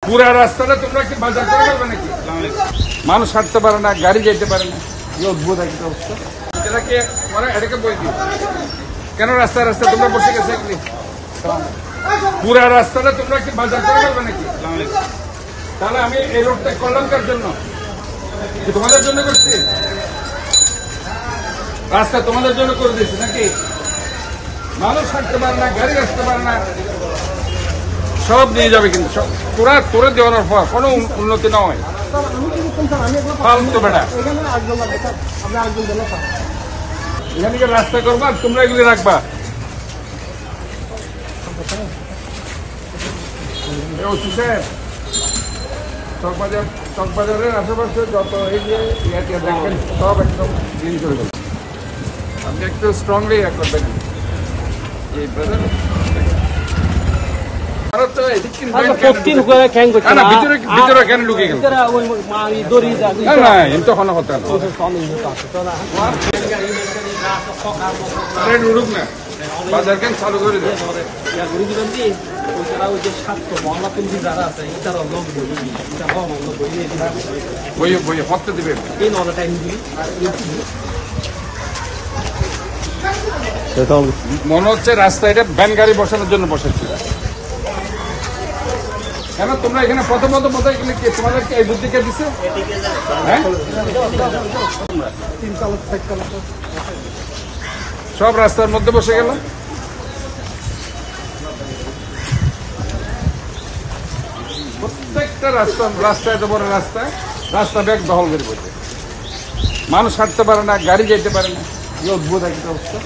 পুরা রাস্তাটা তোমরা কি বাজার করে ফেলবে নাকি? মানুষ হাঁটতে পারে না, গাড়ি যেতে পারে না, কি অদ্ভুত একটা অবস্থা। এটাকে এটাকে বই দিও কেন? রাস্তায় রাস্তায় তোমরা বসে গেছে এগুলি। পুরা রাস্তাটা তোমরা কি বাজার করে ফেলবে নাকি? তাহলে আমি এই রোডটা করলাম কার জন্য? তোমাদের জন্য করছি। রাস্তা তোমাদের জন্য করে দিয়েছি নাকি? মানুষ হাঁটতে পারে না, গাড়ি আসতে পারে না, সব নিয়ে যাবে কিন্তু সব তোরা করে দেওয়ানোর পর কোনো উন্নতি নয়। ফালতু বেটা এখানে রাস্তা করবা, তোমরা এগুলি রাখবা। চকবাজারের আশেপাশে যত এই যে দেখেন সব একদম ক্লিন করে দেবেন। আপনি একটু স্ট্রংলি করবেন। ভিতরে কেন ঢুকে গেল? উড়ুক না, বাজার কেন চালু করে দেয়। বইয়ে হতে দিবে। মনে হচ্ছে রাস্তা এটা ভ্যান গাড়ি বসানোর জন্য বসেছিল। কেন তোমরা এখানে প্রথমত মতো এগুলি কে তোমাদেরকে এই বুদ্ধি কে দিছে? হ্যাঁ, সব রাস্তার মধ্যে বসে গেল। প্রত্যেকটা রাস্তা এত বড় রাস্তা ব্যাগ দখল করে বসে, মানুষ হাঁটতে পারে না, গাড়ি যেতে পারে না, কি অদ্ভুত একটা অবস্থা।